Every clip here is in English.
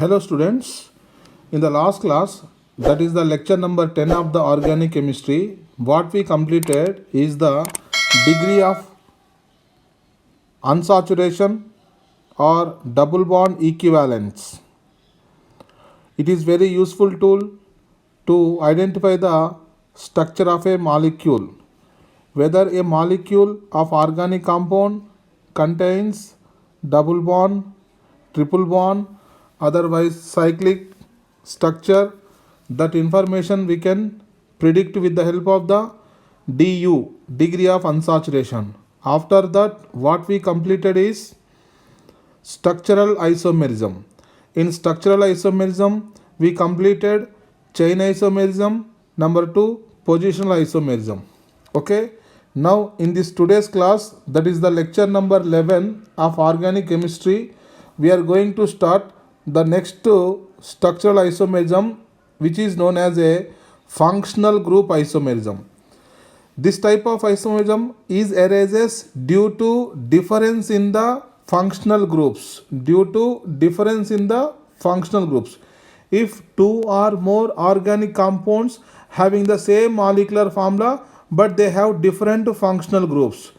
Hello students, in the last class, that is the lecture number 10 of the organic chemistry, what we completed is the degree of unsaturation or double bond equivalence. It is very useful tool to identify the structure of a molecule, whether a molecule of organic compound contains double bond, triple bond, otherwise cyclic structure. That information we can predict with the help of the DU, degree of unsaturation. After that, what we completed is structural isomerism. In structural isomerism, we completed chain isomerism. Number 2, positional isomerism. Okay. Now in this today's class, that is the lecture number 11 of organic chemistry, we are going to start the next structural isomerism, which is known as a functional group isomerism. This type of isomerism is arises due to difference in the functional groups. If two or more organic compounds having the same molecular formula but they have different functional groups,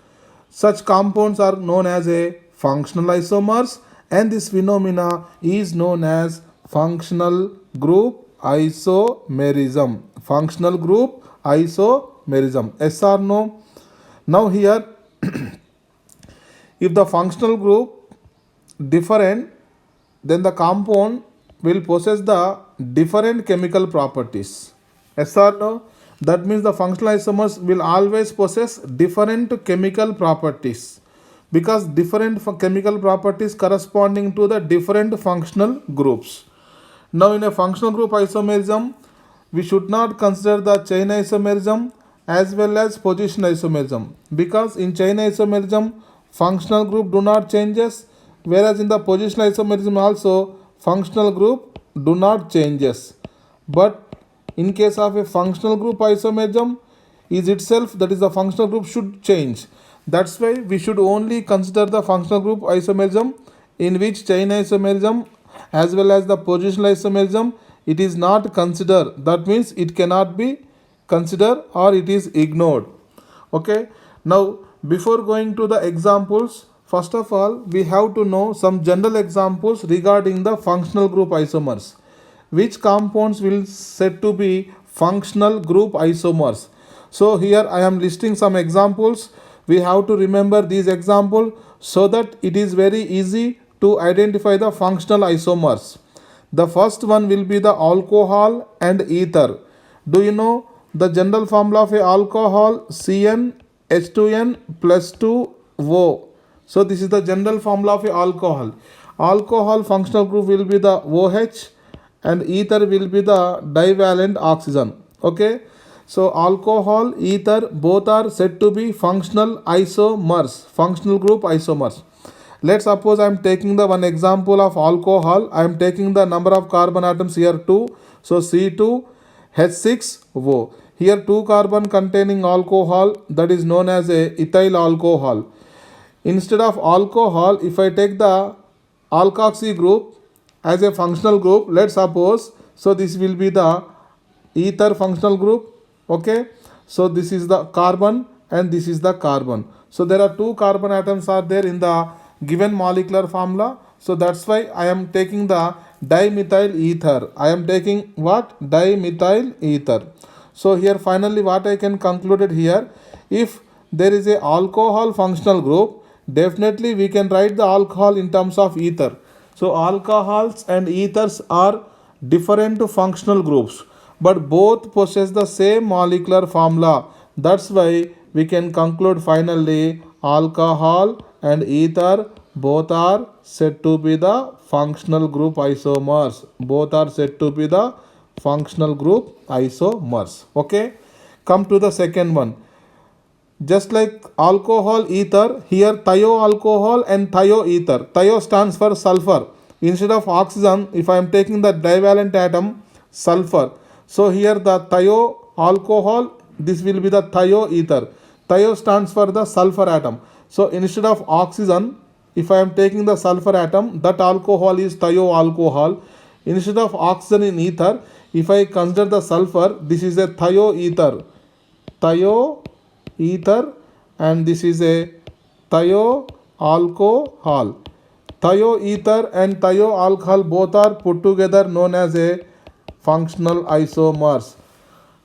such compounds are known as a functional isomers, and this phenomena is known as functional group isomerism. Yes or no? Now here, if the functional group different, then the compound will possess the different chemical properties. Yes or no? That means the functional isomers will always possess different chemical properties, because different chemical properties corresponding to the different functional groups. Now in a functional group isomerism, we should not consider the chain isomerism as well as position isomerism, because in chain isomerism functional group do not changes, whereas in the positional isomerism also functional group do not changes. But in case of a functional group isomerism is itself, that is the functional group should change. That's why we should only consider the functional group isomerism, in which chain isomerism as well as the positional isomerism it is not considered. That means it cannot be considered or it is ignored. Okay. Now before going to the examples, first of all we have to know some general examples regarding the functional group isomers. Which compounds will said to be functional group isomers? So here I am listing some examples. We have to remember these examples so that it is very easy to identify the functional isomers. The first one will be the alcohol and ether. Do you know the general formula of a alcohol? CnH2n plus 2O. So this is the general formula of a alcohol. Alcohol functional group will be the OH and ether will be the divalent oxygen. Okay. So alcohol, ether both are said to be functional isomers, functional group isomers. Let's suppose I am taking the one example of alcohol. I am taking the number of carbon atoms here 2. So C2H6O. Here 2 carbon containing alcohol, that is known as a ethyl alcohol. Instead of alcohol, if I take the alkoxy group as a functional group, let's suppose, so this will be the ether functional group. Okay. So this is the carbon and this is the carbon. So there are 2 carbon atoms are there in the given molecular formula. So that's why I am taking the dimethyl ether. I am taking what? Dimethyl ether. So here finally what I can conclude it here, if there is a alcohol functional group, definitely we can write the alcohol in terms of ether. So alcohols and ethers are different functional groups, but both possess the same molecular formula. That's why we can conclude finally alcohol and ether both are said to be the functional group isomers. Okay. Come to the second one. Just like alcohol, ether, here thioalcohol and thioether. Thio stands for sulfur. Instead of oxygen, if I am taking the divalent atom sulfur, so here the thioalcohol, this will be the thioether. Thio stands for the sulfur atom. So instead of oxygen, if I am taking the sulfur atom, that alcohol is thioalcohol. Instead of oxygen in ether, if I consider the sulfur, this is a thioether. Thioether, and this is a thioalcohol. Thioether and thioalcohol both are put together known as a functional isomers.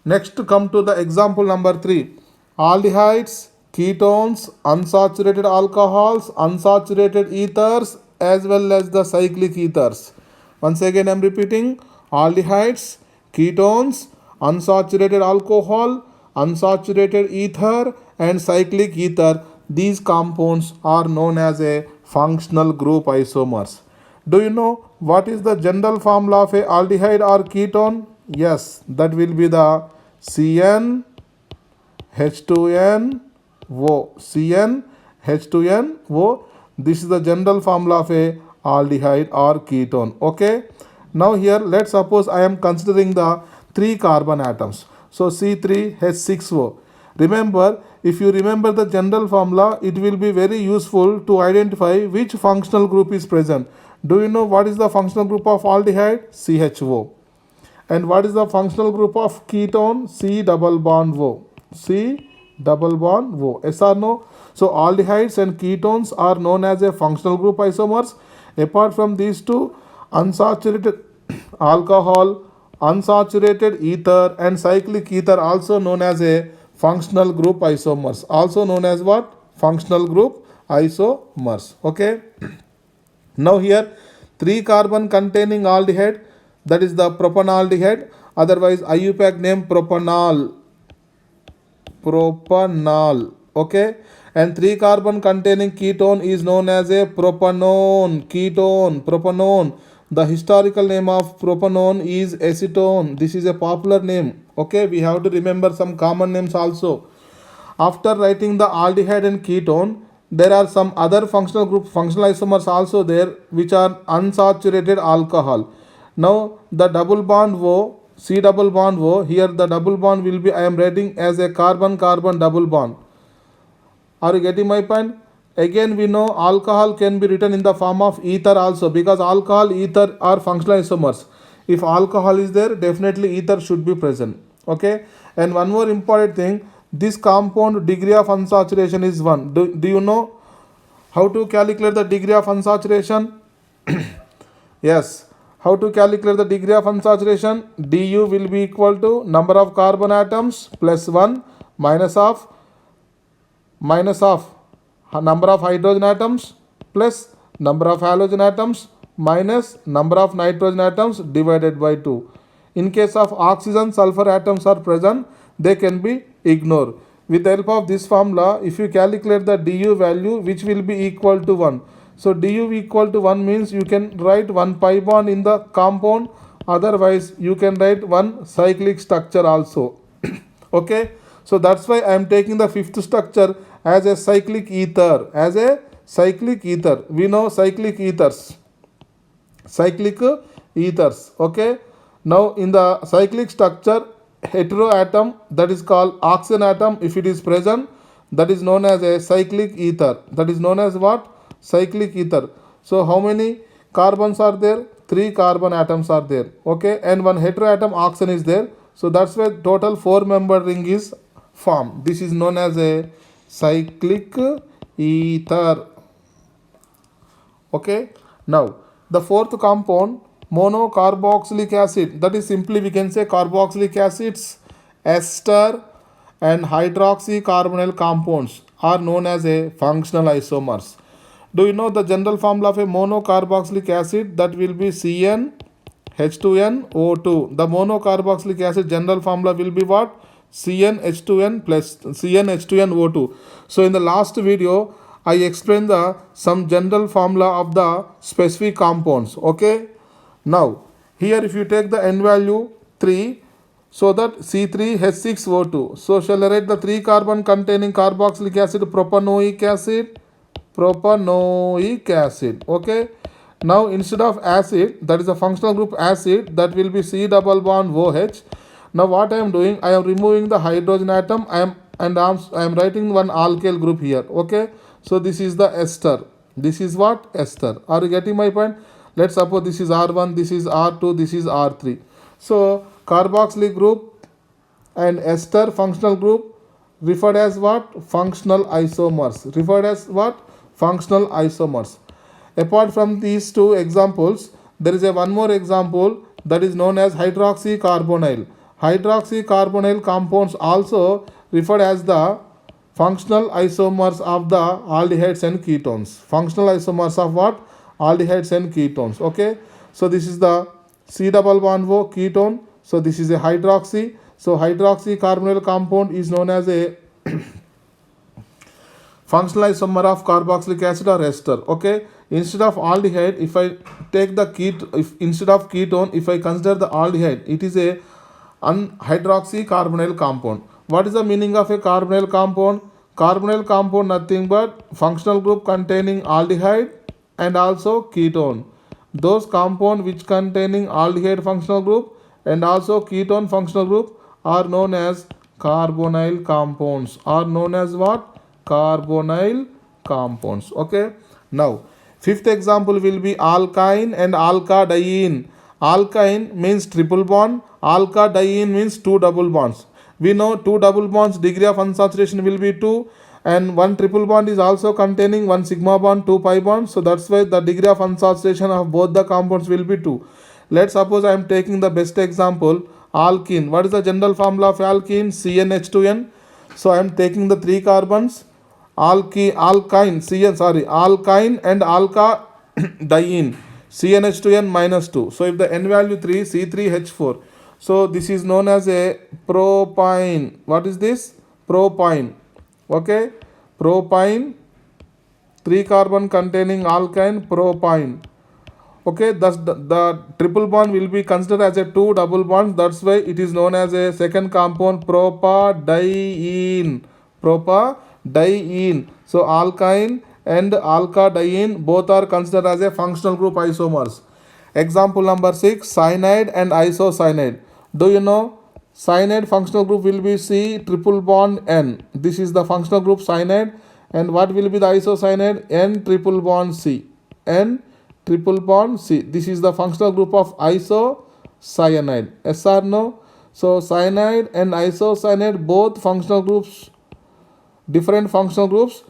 Next, come to the example number 3. Aldehydes, ketones, unsaturated alcohols, unsaturated ethers, as well as the cyclic ethers. Once again, I am repeating: aldehydes, ketones, unsaturated alcohol, unsaturated ether, and cyclic ether. These compounds are known as a functional group isomers. Do you know what is the general formula of a aldehyde or ketone? Yes, that will be the CN H2NO. CN H2NO. This is the general formula of a aldehyde or ketone. Okay. Now here, let's suppose I am considering the 3 carbon atoms. So C3H6O. Remember, if you remember the general formula, it will be very useful to identify which functional group is present. Do you know what is the functional group of aldehyde? CHO. And what is the functional group of ketone? C double bond O. C double bond O. Yes or no? So aldehydes and ketones are known as a functional group isomers. Apart from these two, unsaturated alcohol, unsaturated ether, and cyclic ether also known as a functional group isomers. Also known as what? Functional group isomers. Okay. Now here, 3 carbon containing aldehyde, that is the propanaldehyde, otherwise IUPAC name propanol. Okay. And 3 carbon containing ketone is known as a propanone. Propanone. The historical name of propanone is acetone. This is a popular name. Okay, we have to remember some common names also. After writing the aldehyde and ketone, there are some other functional isomers also there, which are unsaturated alcohol. Now the double bond O, C double bond O, here the double bond will be, I am writing as a carbon-carbon double bond. Are you getting my point? Again, we know alcohol can be written in the form of ether also, because alcohol, ether are functional isomers. If alcohol is there, definitely ether should be present. Okay. And one more important thing, this compound degree of unsaturation is 1. Do you know how to calculate the degree of unsaturation? Yes. How to calculate the degree of unsaturation? Du will be equal to number of carbon atoms plus 1 minus of number of hydrogen atoms plus number of halogen atoms minus number of nitrogen atoms divided by 2. In case of oxygen, sulfur atoms are present, they can be ignored. With the help of this formula, if you calculate the du value, which will be equal to 1. So du equal to 1 means you can write 1 pi bond in the compound, otherwise you can write 1 cyclic structure also. Okay. So that's why I am taking the 5th structure as a cyclic ether. We know cyclic ethers. Okay. Now in the cyclic structure, heteroatom, that is called oxygen atom, if it is present, that is known as a cyclic ether. That is known as what? Cyclic ether. So how many carbons are there? 3 carbon atoms are there. Okay. And 1 heteroatom oxygen is there. So that's why total 4-membered ring is formed. This is known as a cyclic ether. Okay. Now the 4th compound, monocarboxylic acid, that is simply we can say carboxylic acids, ester, and hydroxycarbonyl compounds are known as a functional isomers. Do you know the general formula of a monocarboxylic acid? That will be CnH2nO2. The monocarboxylic acid general formula will be what? CnH2n plus CnH2nO2. So in the last video, I explained some general formula of the specific compounds. Okay. Now here if you take the n value 3, so that C3H6O2. So shall I write the 3 carbon containing carboxylic acid, propanoic acid. Okay. Now instead of acid, that is a functional group acid, that will be C double bond OH. Now what I am doing, I am removing the hydrogen atom, I am writing one alkyl group here. Okay. So this is the ester. This is what? Ester. Are you getting my point? Let's suppose this is R1, this is R2, this is R3. So carboxylic group and ester functional group referred as what? Functional isomers. Referred as what? Functional isomers. Apart from these two examples, there is a one more example that is known as hydroxycarbonyl. Hydroxycarbonyl compounds also referred as the functional isomers of the aldehydes and ketones. Functional isomers of what? Aldehydes and ketones. Okay. So this is the C double bond O ketone. So this is a hydroxy. So hydroxycarbonyl compound is known as a functional isomer of carboxylic acid or ester. Okay. Instead of aldehyde, if I take the instead of ketone, if I consider the aldehyde, it is a hydroxycarbonyl compound. What is the meaning of a carbonyl compound? Carbonyl compound nothing but functional group containing aldehyde and also ketone. Those compound which containing aldehyde functional group and also ketone functional group are known as carbonyl compounds. Are known as what? Carbonyl compounds. Okay. Now, fifth example will be alkyne and alkadiene. Alkyne means triple bond. Alkadiene means two double bonds. We know two double bonds degree of unsaturation will be 2, and one triple bond is also containing one sigma bond, 2 pi bonds. So that's why the degree of unsaturation of both the compounds will be 2. Let's suppose I am taking the best example, alkene. What is the general formula of alkene? CnH2n. So I am taking the 3 carbons, alkyne and alkadiene, CnH2n minus 2. So if the N value 3, C3H4. So this is known as a propyne. What is this? Propyne. Okay. Propyne, 3 carbon containing alkyne, propyne. Okay. Thus the triple bond will be considered as a 2 double bonds. That's why it is known as a second compound, propadiene. Propadiene. So alkyne and alkadiene both are considered as a functional group isomers. Example number 6, cyanide and isocyanide. Do you know cyanide functional group will be C triple bond N. This is the functional group cyanide. And what will be the isocyanide? N triple bond C. N triple bond C. This is the functional group of isocyanide. Yes or no? So cyanide and isocyanide both functional groups, different functional groups.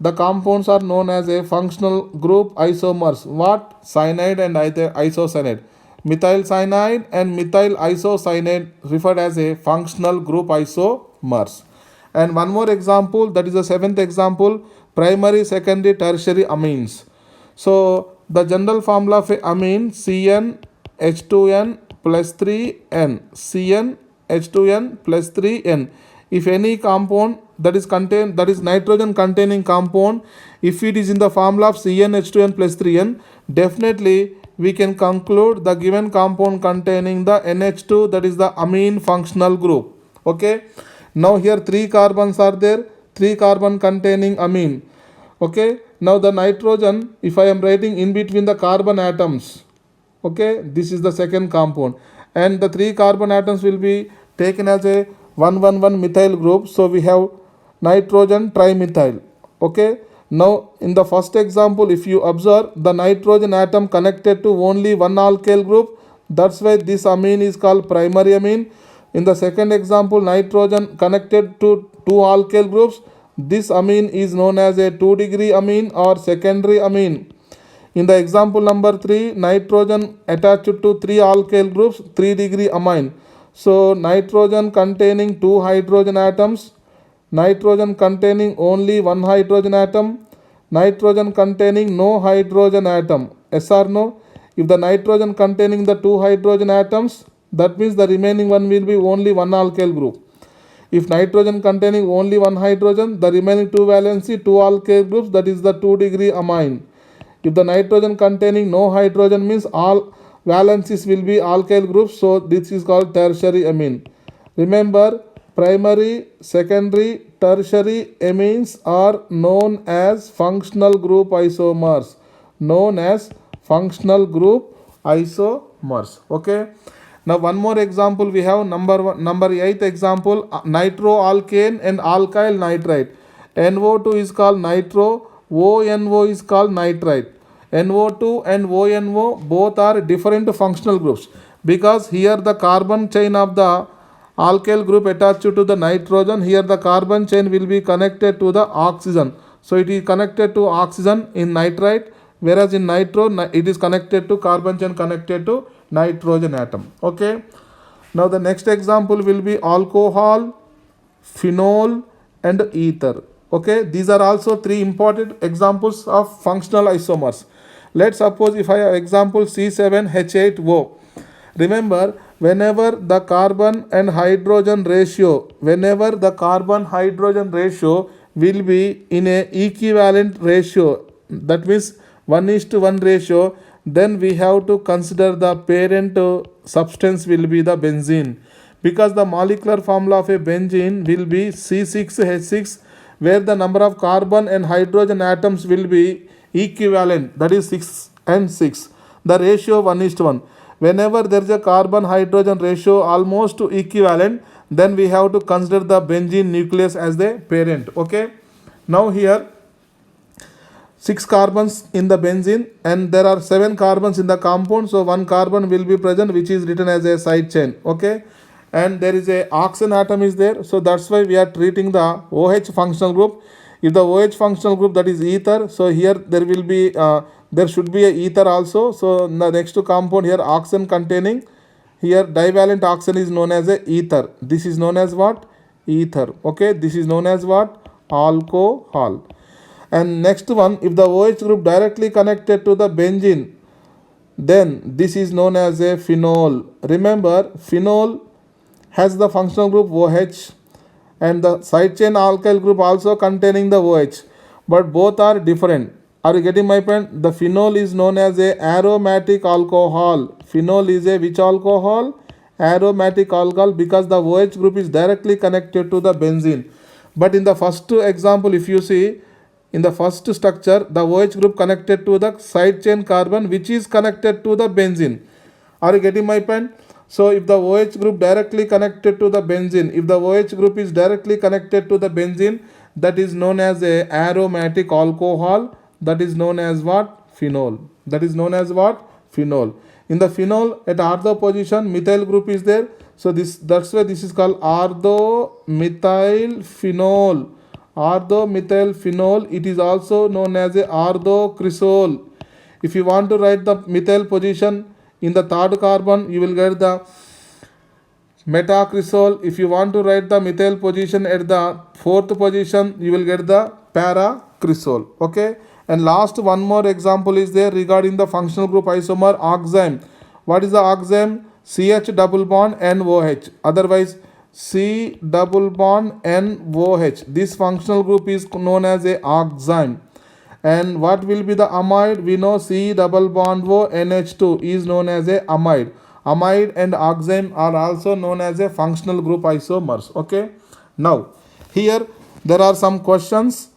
The compounds are known as a functional group isomers. What? Cyanide and isocyanide. Methyl cyanide and methyl isocyanide referred as a functional group isomers. And one more example, that is the seventh example, primary, secondary, tertiary amines. So the general formula of amine, CnH2n plus 3n. CnH2n plus 3n. If any compound that is nitrogen containing compound, if it is in the formula of CnH2n plus 3n, definitely we can conclude the given compound containing the NH2, that is the amine functional group. Okay. Now here 3 carbons are there, 3 carbon containing amine. Okay. Now the nitrogen, if I am writing in between the carbon atoms, okay, this is the second compound, and the 3 carbon atoms will be taken as a 1,1,1 methyl group. So we have nitrogen trimethyl. Okay. Now in the first example, if you observe, the nitrogen atom connected to only one alkyl group, that's why this amine is called primary amine. In the second example, nitrogen connected to 2 alkyl groups, this amine is known as a 2-degree amine or secondary amine. In the example number 3, nitrogen attached to 3 alkyl groups, 3-degree amine. So nitrogen containing 2 hydrogen atoms, nitrogen containing only 1 hydrogen atom, nitrogen containing no hydrogen atom. Yes or no? If the nitrogen containing the 2 hydrogen atoms, that means the remaining one will be only 1 alkyl group. If nitrogen containing only 1 hydrogen, the remaining 2 valency 2 alkyl groups, that is the 2-degree amine. If the nitrogen containing no hydrogen means all valencies will be alkyl groups, so this is called tertiary amine. Remember, primary, secondary, tertiary amines are known as functional group isomers. Known as functional group isomers. Okay. Now one more example we have, number 8th example, nitroalkane and alkyl nitrite. NO2 is called nitro, ONO is called nitrite. NO2 and ONO both are different functional groups, because here the carbon chain of the alkyl group attached to the nitrogen, here the carbon chain will be connected to the oxygen. So it is connected to oxygen in nitrite, whereas in nitro it is connected to carbon chain connected to nitrogen atom. Okay. Now the next example will be alcohol, phenol and ether. Okay, these are also three important examples of functional isomers. Let's suppose if I have example C7H8O. Remember, whenever the carbon and hydrogen ratio, will be in a equivalent ratio, that means 1:1 ratio, then we have to consider the parent substance will be the benzene, because the molecular formula of a benzene will be C6H6, where the number of carbon and hydrogen atoms will be equivalent, that is 6 and 6, the ratio 1:1. Whenever there is a carbon hydrogen ratio almost equivalent, then we have to consider the benzene nucleus as the parent. Okay, now here 6 carbons in the benzene and there are 7 carbons in the compound, so 1 carbon will be present, which is written as a side chain. Okay, and there is a oxygen atom is there, so that's why we are treating the OH functional group. If the OH functional group, that is ether, so here there will be there should be a ether also. So the next to compound here oxygen containing, here divalent oxygen is known as a ether. This is known as what? Ether. Okay, this is known as what? Alcohol. And next one, if the OH group directly connected to the benzene, then this is known as a phenol. Remember, phenol has the functional group OH and the side chain alkyl group also containing the OH, but both are different. Are you getting my point? The phenol is known as a aromatic alcohol. Phenol is a which alcohol? Aromatic alcohol, because the OH group is directly connected to the benzene. But in the first example, if you see, in the first structure, the OH group connected to the side chain carbon, which is connected to the benzene. Are you getting my point? So if the OH group directly connected to the benzene, if the OH group is directly connected to the benzene, that is known as a aromatic alcohol. That is known as what? Phenol. That is known as what? Phenol. In the phenol, at ortho position, methyl group is there. So that's why this is called orthomethyl phenol. Orthomethyl phenol. It is also known as a orthocresol. If you want to write the methyl position in the third carbon, you will get the metacresol. If you want to write the methyl position at the fourth position, you will get the paracresol. Okay. And last one more example is there regarding the functional group isomer oxime. What is the oxime? CH double bond NOH. Otherwise C double bond NOH. This functional group is known as a oxime. And what will be the amide? We know C double bond O NH2 is known as a amide. Amide and oxime are also known as a functional group isomers. Okay. Now here there are some questions.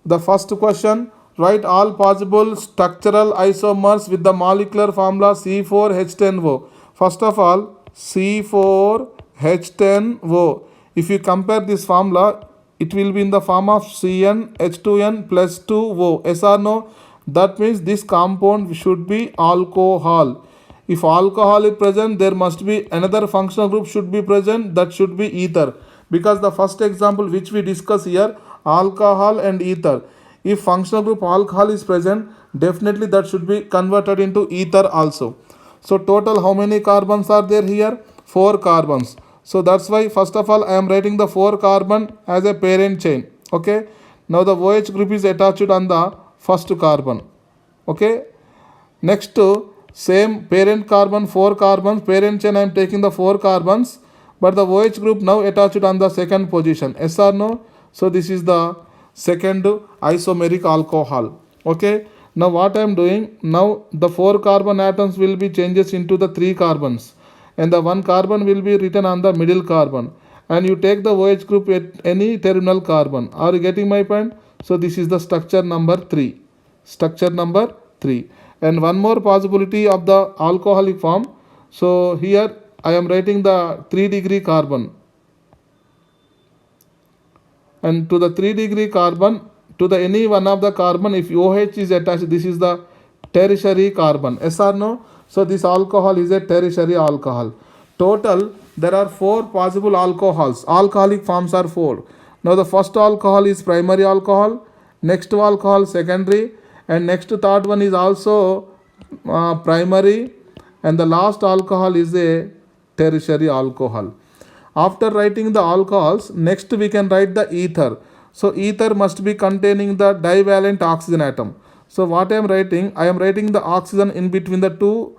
The first question, write all possible structural isomers with the molecular formula C4H10O. First of all, C4H10O. If you compare this formula, it will be in the form of CnH2n plus 2O. Yes or no? That means this compound should be alcohol. If alcohol is present, there must be another functional group should be present, that should be ether. Because the first example which we discuss here, alcohol and ether, if functional group alcohol is present, definitely that should be converted into ether also. So total how many carbons are there here? 4 carbons. So that's why first of all I am writing the 4 carbon as a parent chain. Okay. Now the OH group is attached on the first carbon. Okay. Next to same parent carbon, 4 carbons, parent chain I am taking the 4 carbons, but the OH group now attached on the second position. Yes or no? So this is the second isomeric alcohol. Okay. Now what I am doing, now the 4 carbon atoms will be changes into the 3 carbons, and the 1 carbon will be written on the middle carbon, and you take the OH group at any terminal carbon. Are you getting my point? So this is the structure number 3. Structure number 3. And one more possibility of the alcoholic form. So here I am writing the 3-degree carbon, and to the 3-degree carbon, to the any one of the carbon, if OH is attached, this is the tertiary carbon. Yes or no? So this alcohol is a tertiary alcohol. Total, there are 4 possible alcohols. Alcoholic forms are 4. Now the first alcohol is primary alcohol, next alcohol secondary, and next third one is also primary, and the last alcohol is a tertiary alcohol. After writing the alcohols, next we can write the ether. So ether must be containing the divalent oxygen atom. So what I am writing? I am writing the oxygen in between the 2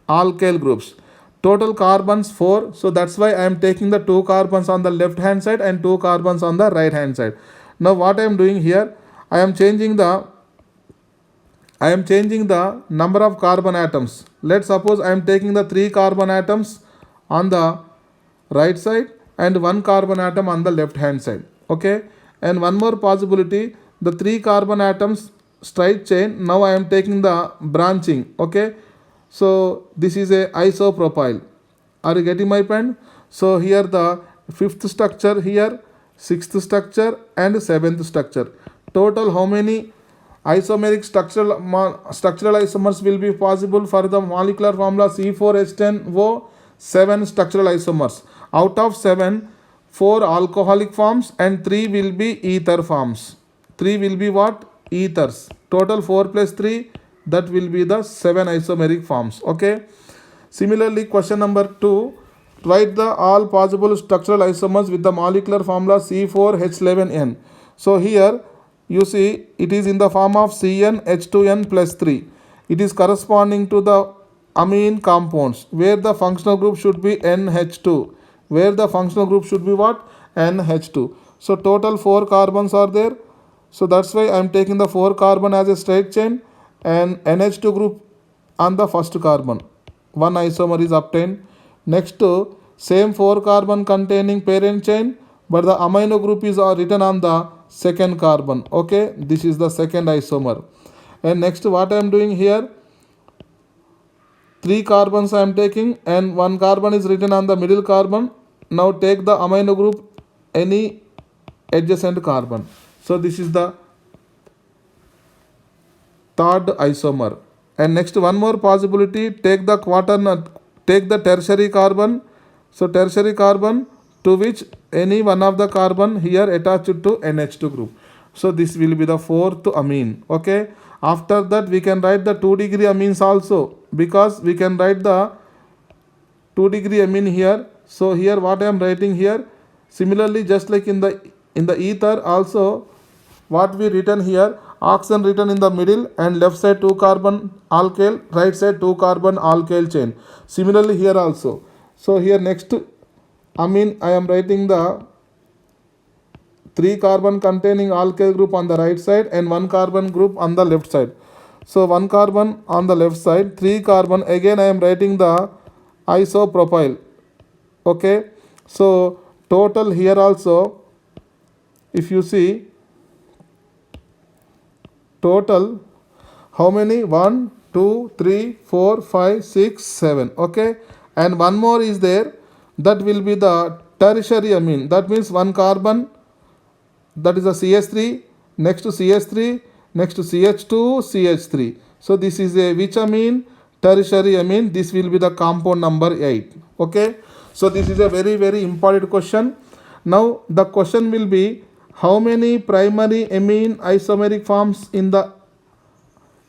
alkyl groups. Total carbons 4. So that's why I am taking the 2 carbons on the left hand side and 2 carbons on the right hand side. Now what I am doing here? I am changing the number of carbon atoms. Let's suppose I am taking the 3 carbon atoms on the right side and 1 carbon atom on the left hand side. Okay, and one more possibility, the 3 carbon atoms straight chain. Now I am taking the branching. Okay, so this is a isopropyl. Are you getting my point? So here the 5th structure, here 6th structure and 7th structure. Total how many isomeric structural isomers will be possible for the molecular formula C4H10O? 7 structural isomers. Out of 7, 4 alcoholic forms and 3 will be ether forms. 3 will be what? Ethers. Total 4 plus 3, that will be the 7 isomeric forms. Okay. Similarly, question number 2, write the all possible structural isomers with the molecular formula C4H11N. So here you see it is in the form of CnH2n plus 3. It is corresponding to the amine compounds where the functional group should be NH2. Where the functional group should be what? NH2. So total 4 carbons are there. So that's why I am taking the 4 carbon as a straight chain and NH2 group on the first carbon. 1 isomer is obtained. Next, same 4 carbon containing parent chain, but the amino group is written on the second carbon. Okay, this is the second isomer. And next, what I am doing here? 3 carbons I am taking and 1 carbon is written on the middle carbon. Now take the amino group any adjacent carbon. So this is the third isomer. And next, one more possibility, take the tertiary carbon. So tertiary carbon to which any one of the carbon here attached to NH2 group. So this will be the 4th amine. Okay. After that we can write the 2 degree amines also, because we can write the 2 degree amine here. So here what I am writing here, similarly just like in the ether also, what we written here, oxygen written in the middle and left side 2 carbon alkyl, right side 2 carbon alkyl chain. Similarly here also. So here next amine I am writing the 3 carbon containing alkyl group on the right side and 1 carbon group on the left side. So 1 carbon on the left side, 3 carbon, again I am writing the isopropyl. Okay, so total here also, if you see, total how many? 1, 2, 3, 4, 5, 6, 7. Okay, and one more is there, that will be the tertiary amine. That means 1 carbon, that is a CH3, next to CH3, next to CH2, CH3. So this is a which amine? Tertiary amine. This will be the compound number 8. Okay, so this is a very very important question. Now the question will be, how many primary amine isomeric forms in the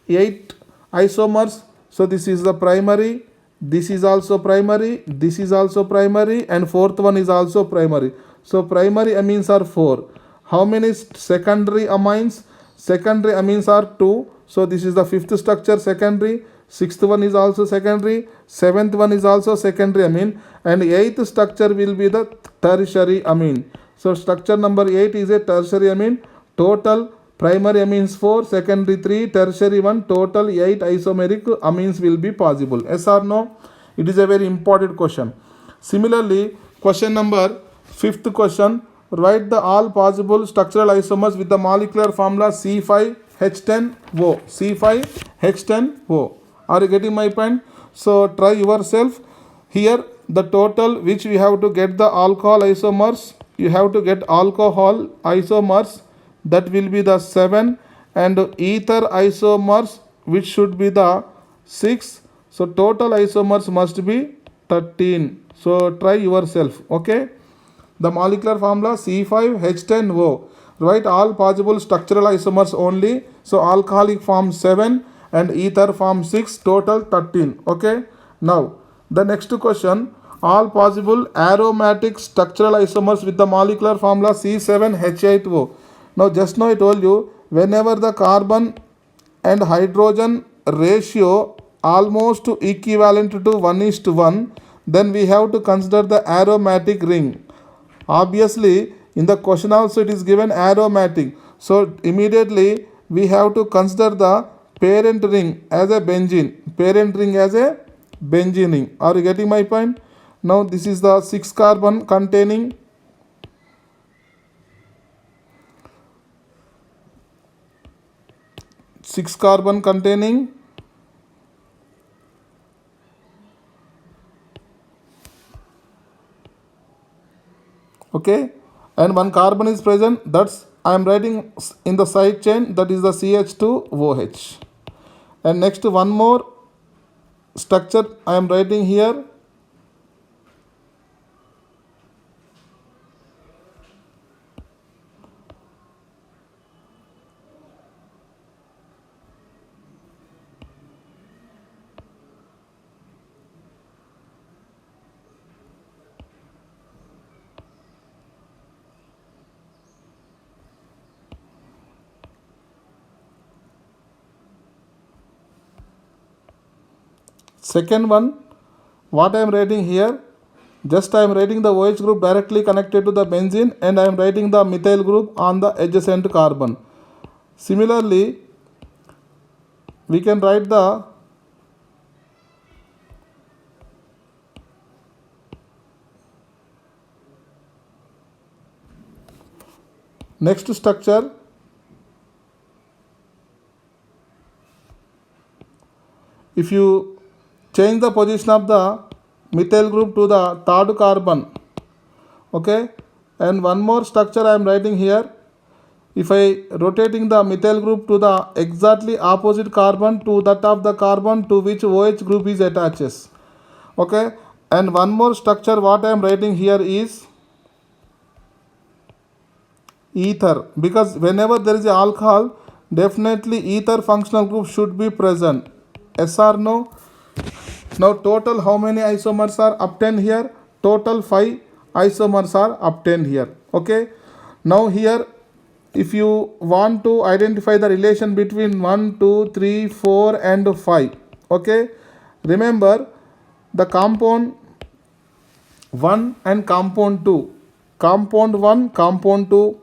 8 isomers? So this is the primary, this is also primary, this is also primary, and 4th one is also primary. So primary amines are 4. How many secondary amines? Secondary amines are 2. So this is the 5th structure, secondary. 6th one is also secondary. 7th one is also secondary amine. And 8th structure will be the tertiary amine. So structure number 8 is a tertiary amine. Total primary amines 4, secondary 3, tertiary 1. Total 8 isomeric amines will be possible. Yes or no? It is a very important question. Similarly, question number 5th question. Write the all possible structural isomers with the molecular formula C5H10O. C5H10O. Are you getting my point? So try yourself. Here the total which we have to get the alcohol isomers, you have to get alcohol isomers, that will be the 7, and ether isomers which should be the 6. So total isomers must be 13. So try yourself. Okay. The molecular formula C5H10O. Write all possible structural isomers only. So alcoholic form 7 and ether form 6, total 13. Okay. Now the next question, all possible aromatic structural isomers with the molecular formula C7H8O. Now just now I told you, whenever the carbon and hydrogen ratio almost equivalent to 1:1, then we have to consider the aromatic ring. Obviously, in the question also it is given aromatic. So immediately we have to consider the parent ring as a benzene. Parent ring as a benzene ring. Are you getting my point? Now this is the 6 carbon containing 6 carbon containing okay, and one carbon is present, that's I am writing in the side chain, that is the CH2OH. And next one more structure I am writing here. Second one, what I am writing here, just I am writing the OH group directly connected to the benzene and I am writing the methyl group on the adjacent carbon. Similarly, we can write the next structure. If you change the position of the methyl group to the third carbon, okay, and one more structure I am writing here. If I rotating the methyl group to the exactly opposite carbon to that of the carbon to which OH group is attaches, okay, and one more structure what I am writing here is ether, because whenever there is a alcohol, definitely ether functional group should be present. Yes or no? Now total how many isomers are obtained here? Total 5 isomers are obtained here. Okay. Now here, if you want to identify the relation between 1, 2, 3, 4 and 5. Okay. Remember the compound 1 and compound 2. Compound 1, compound 2.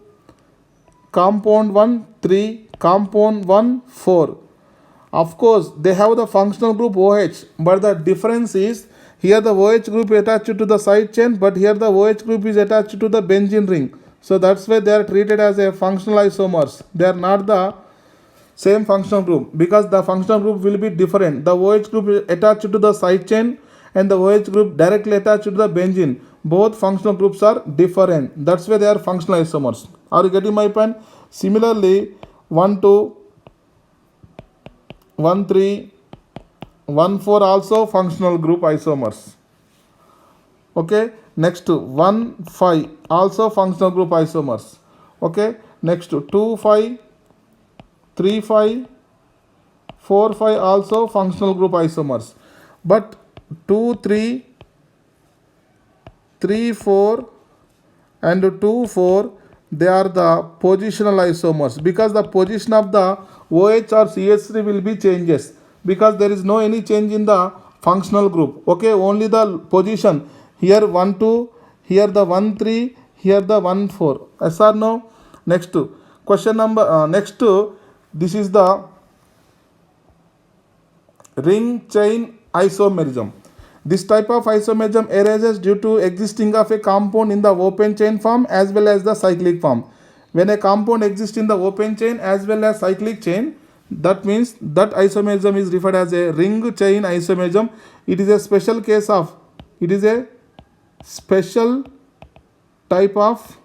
Compound 1, 3. Compound 1, 4. Of course, they have the functional group OH, but the difference is here the OH group is attached to the side chain, but here the OH group is attached to the benzene ring. So that's why they are treated as a functional isomers. They are not the same functional group because the functional group will be different. The OH group is attached to the side chain and the OH group directly attached to the benzene. Both functional groups are different. That's why they are functional isomers. Are you getting my point? Similarly, 1, 2, 1, 3, 1, 4 also functional group isomers. Okay. Next 1, 5 also functional group isomers. Okay. Next 2, 5, 3, 5, 4, 5 also functional group isomers. But 2, 3, 3, 4 and 2, 4, they are the positional isomers because the position of the OH or CH3 will be changes because there is no any change in the functional group. Okay, only the position. Here 1, 2, here the 1, 3, here the 1, 4. Yes or no? Next question number, this is the ring chain isomerism. This type of isomerism arises due to existing of a compound in the open chain form as well as the cyclic form. When a compound exists in the open chain as well as cyclic chain, that means that isomerism is referred as a ring chain isomerism. It is a special case of, it is a special type of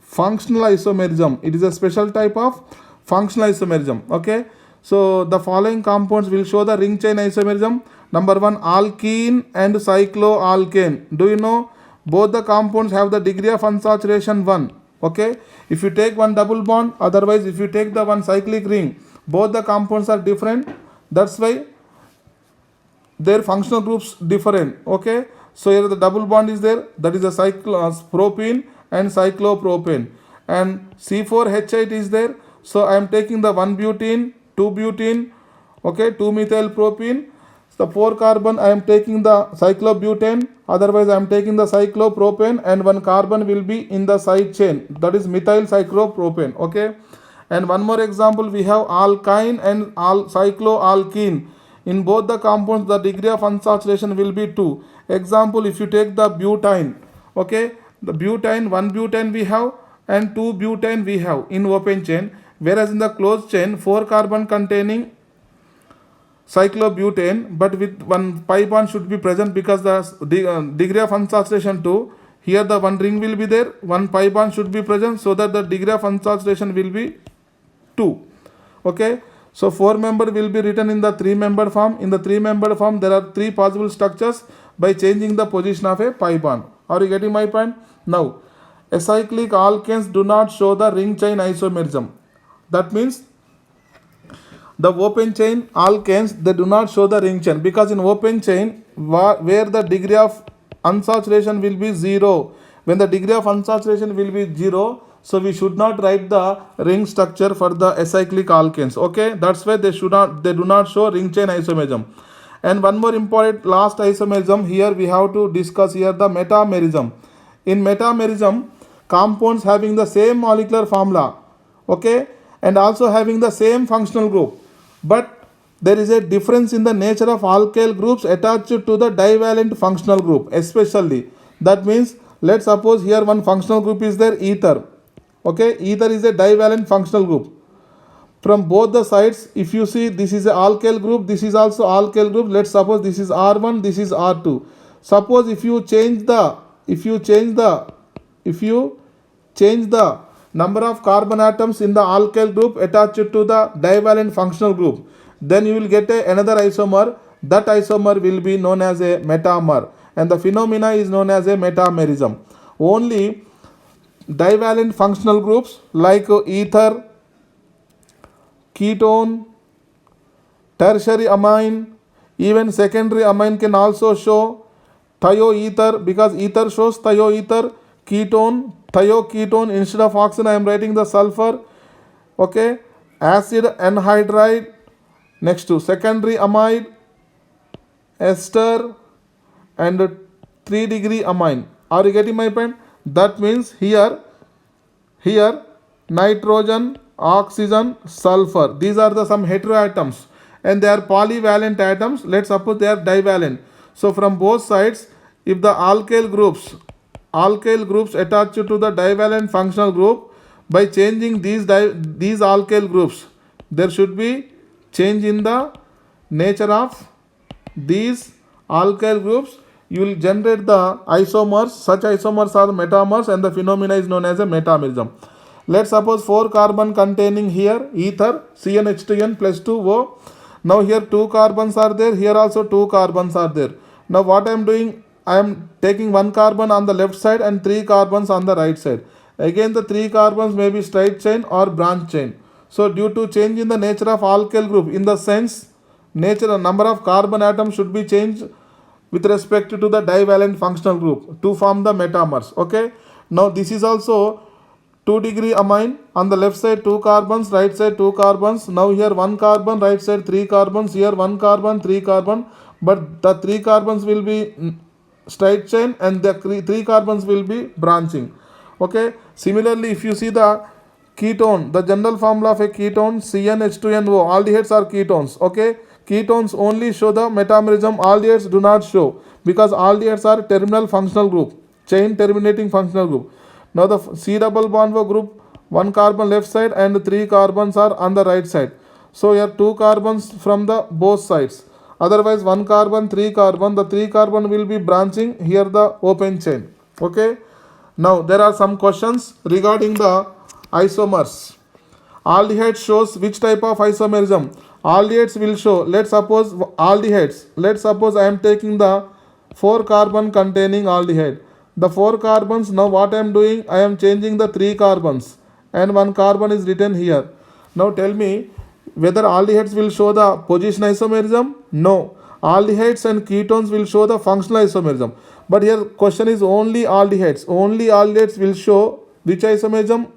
functional isomerism. It is a special type of functional isomerism. Okay. So the following compounds will show the ring chain isomerism. Number 1, alkene and cycloalkane. Do you know both the compounds have the degree of unsaturation 1? Okay, if you take one double bond, otherwise if you take the one cyclic ring, both the compounds are different. That's why their functional groups different. Okay, so here the double bond is there, that is the propene and cyclopropane, and C4H8 is there. So I am taking the 1 butene, 2 butene, okay, 2 methyl propene. The 4 carbon I am taking the cyclobutane, otherwise I am taking the cyclopropane, and 1 carbon will be in the side chain, that is methyl cyclopropane. Okay, and one more example, we have alkyne and cycloalkene. In both the compounds the degree of unsaturation will be 2. Example, if you take the butane, okay, the butane, 1 butane we have and 2 butane we have in open chain, whereas in the closed chain 4 carbon containing cyclobutane, but with 1 pi bond should be present because the degree of unsaturation 2. Here the 1 ring will be there, 1 pi bond should be present, so that the degree of unsaturation will be 2. Okay, so 4 membered will be written in the 3 membered form. In the 3 membered form there are 3 possible structures by changing the position of a pi bond. Are you getting my point? Now, acyclic alkanes do not show the ring chain isomerism. That means the open chain alkanes, they do not show the ring chain, because in open chain where the degree of unsaturation will be 0, when the degree of unsaturation will be 0, so we should not write the ring structure for the acyclic alkanes. Okay, that's why they do not show ring chain isomerism. And one more important last isomerism here we have to discuss here, the metamerism. In metamerism, compounds having the same molecular formula, okay, and also having the same functional group, but there is a difference in the nature of alkyl groups attached to the divalent functional group, especially. That means, let's suppose here one functional group is there, ether. Okay, ether is a divalent functional group. From both the sides, if you see, this is a alkyl group, this is also alkyl group. Let's suppose this is R1, this is R2. Suppose if you change the number of carbon atoms in the alkyl group attached to the divalent functional group, then you will get another isomer. That isomer will be known as a metamer, and the phenomena is known as a metamerism. Only divalent functional groups like ether, ketone, tertiary amine, even secondary amine can also show thioether, because ether shows thioether, ketone, thioketone, instead of oxygen I am writing the sulfur. Okay, acid anhydride, next to secondary amide, ester, and 3-degree amine. Are you getting my point? That means here nitrogen, oxygen, sulfur, these are the some heteroatoms, and they are polyvalent atoms. Let's suppose they are divalent. So from both sides, if the alkyl groups attached to the divalent functional group, by changing these alkyl groups, there should be change in the nature of these alkyl groups. You will generate the isomers. Such isomers are metamers, and the phenomena is known as a metamerism. Let's suppose 4 carbon containing here ether, CnH2n plus 2O. Now here 2 carbons are there, here also 2 carbons are there. Now what I am doing, I am taking 1 carbon on the left side and 3 carbons on the right side. Again the 3 carbons may be straight chain or branch chain. So due to change in the nature of alkyl group, in the sense number of carbon atoms should be changed with respect to the divalent functional group to form the metamers. Okay, now this is also 2-degree amine. On the left side 2 carbons, right side 2 carbons. Now here 1 carbon, right side 3 carbons, here 1 carbon, 3 carbon, but the 3 carbons will be straight chain and the 3 carbons will be branching. Okay, similarly if you see the ketone, the general formula of a ketone, CnH2nO, aldehydes are ketones. Okay, ketones only show the metamerism, aldehydes do not show, because aldehydes are terminal functional group, chain terminating functional group. Now the C double bond group, 1 carbon left side and 3 carbons are on the right side. So here 2 carbons from the both sides. Otherwise 1 carbon, 3 carbon, the 3 carbon will be branching here the open chain. Okay. Now there are some questions regarding the isomers. Aldehyde shows which type of isomerism? Aldehydes will show, let's suppose aldehydes. Let's suppose I am taking the 4 carbon containing aldehyde. The 4 carbons, now what I am doing? I am changing the 3 carbons and 1 carbon is written here. Now tell me whether aldehydes will show the position isomerism? No. Aldehydes and ketones will show the functional isomerism. But here question is only aldehydes. Only aldehydes will show which isomerism?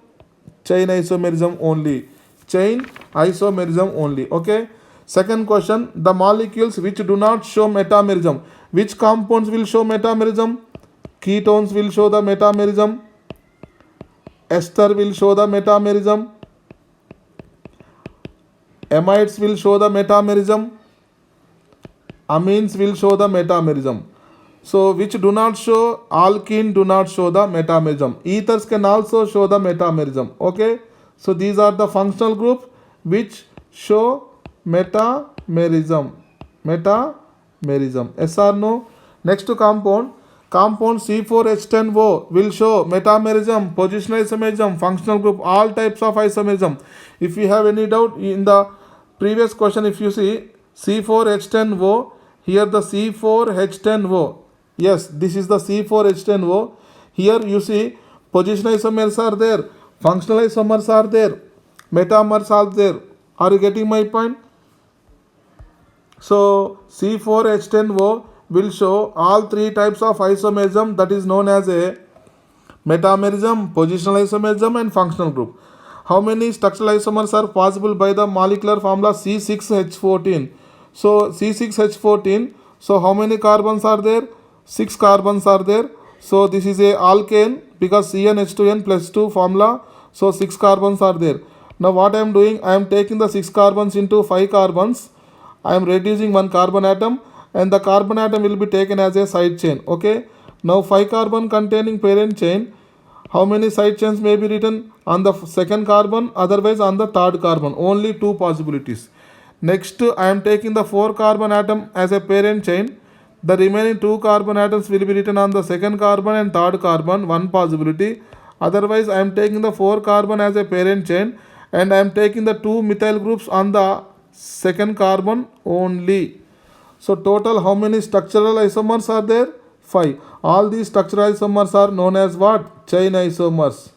Chain isomerism only. Chain isomerism only. Okay. Second question, the molecules which do not show metamerism. Which compounds will show metamerism? Ketones will show the metamerism. Ester will show the metamerism. Amides will show the metamerism. Amines will show the metamerism. So which do not show? Alkene do not show the metamerism. Ethers can also show the metamerism. Okay. So these are the functional group which show metamerism. Metamerism. Yes or no? Next compound. Compound C4H10O will show metamerism, positional isomerism, functional group, all types of isomerism. If you have any doubt in the previous question, if you see C4H10O, here the C4H10O. Yes, this is the C4H10O. Here you see positional isomers are there, functional isomers are there, metamers are there. Are you getting my point? So C4H10O will show all 3 types of isomerism, that is known as a metamerism, positional isomerism and functional group. How many structural isomers are possible by the molecular formula C6H14? So C6H14, so how many carbons are there? 6 carbons are there. So this is a alkane because CnH2n plus 2 formula. So 6 carbons are there. Now what I am doing? I am taking the 6 carbons into 5 carbons. I am reducing 1 carbon atom and the carbon atom will be taken as a side chain. Okay. Now 5 carbon containing parent chain. How many side chains may be written? On the second carbon, otherwise on the third carbon. Only 2 possibilities. Next, I am taking the 4 carbon atom as a parent chain. The remaining 2 carbon atoms will be written on the second carbon and third carbon, 1 possibility. Otherwise, I am taking the 4 carbon as a parent chain and I am taking the 2 methyl groups on the second carbon only. So total how many structural isomers are there? 5. All these structural isomers are known as what? Chain isomers.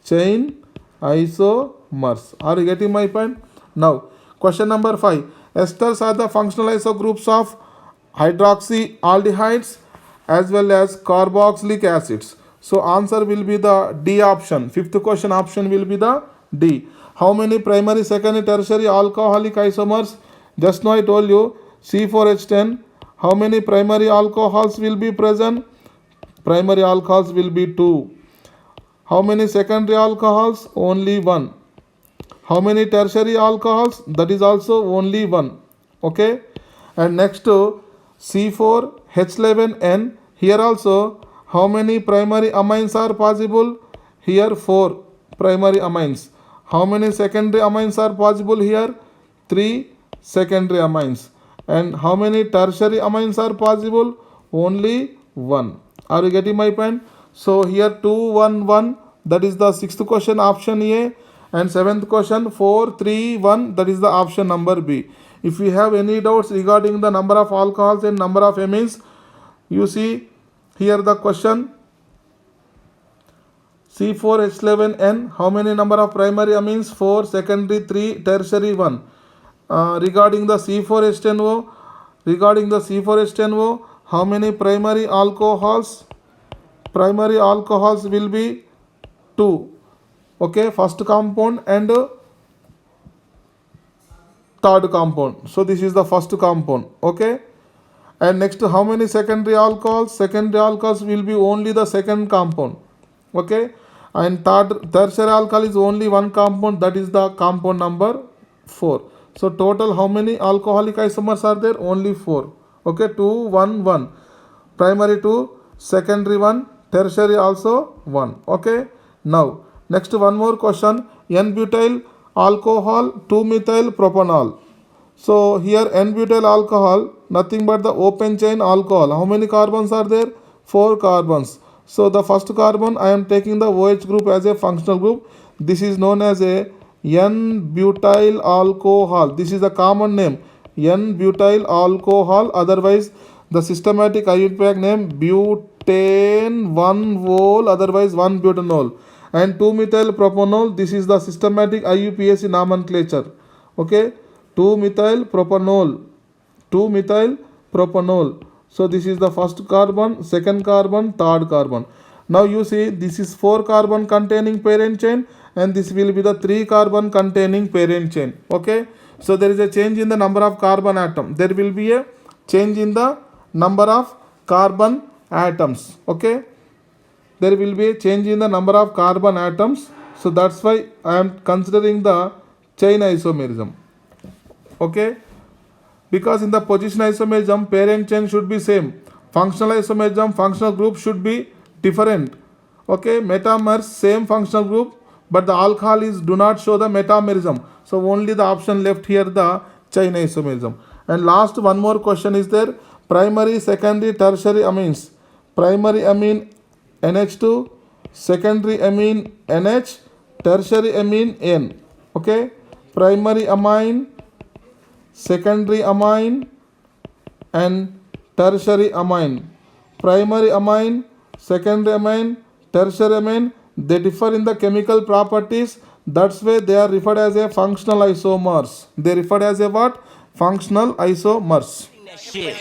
Chain isomers. Are you getting my point? Now, question number 5. Esters are the functional isogroups of hydroxyaldehydes as well as carboxylic acids. So answer will be the D option. Fifth question option will be the D. How many primary, secondary, tertiary alcoholic isomers? Just now I told you C4H10. How many primary alcohols will be present? Primary alcohols will be 2. How many secondary alcohols? Only 1. How many tertiary alcohols? That is also only 1. Okay. And next to C4H11N. Here also how many primary amines are possible? Here 4 primary amines. How many secondary amines are possible here? 3 secondary amines. And how many tertiary amines are possible? Only 1. Are you getting my point? So here 2, 1, 1. That is the 6th question, option A. And 7th question 4, 3, 1. That is the option number B. If you have any doubts regarding the number of alcohols and number of amines, you see here the question. C4H11N. How many number of primary amines? 4, secondary 3, tertiary 1. Regarding the C4H10O, how many primary alcohols? Primary alcohols will be 2. Okay, first compound and third compound. So this is the first compound. Okay, and next how many secondary alcohols? Secondary alcohols will be only the second compound. Okay, and tertiary alcohol is only 1 compound, that is the compound number 4. So total how many alcoholic isomers are there? Only 4. Okay, 2, 1, 1. Primary 2, secondary 1, tertiary also 1. Okay. Now next one more question. N-butyl alcohol, 2-methyl propanol. So here N-butyl alcohol, nothing but the open chain alcohol. How many carbons are there? 4 carbons. So the first carbon I am taking the OH group as a functional group. This is known as a N-butyl alcohol. This is the common name, N-butyl alcohol. Otherwise, the systematic IUPAC name butane 1-vol, otherwise 1-butanol. And 2-methyl propanol. This is the systematic IUPAC nomenclature. Okay, 2-methyl propanol. 2-methyl propanol. So this is the first carbon, second carbon, third carbon. Now you see this is 4 carbon containing parent chain, and this will be the 3 carbon containing parent chain. Okay, so there is a change in the number of carbon atom. There will be a change in the number of carbon atoms. Okay, there will be a change in the number of carbon atoms. So that's why I am considering the chain isomerism. Okay, because in the position isomerism parent chain should be same, functional isomerism functional group should be different. Okay, metamers same functional group, but the alcohol is do not show the metamerism. So only the option left here, the chain isomerism. And last one more question is there, primary, secondary, tertiary amines. Primary amine NH2, secondary amine NH, tertiary amine N. Okay, primary amine, secondary amine and tertiary amine. Primary amine, secondary amine, tertiary amine, they differ in the chemical properties. That's why they are referred as a functional isomers. They referred as a what? Functional isomers. That shit.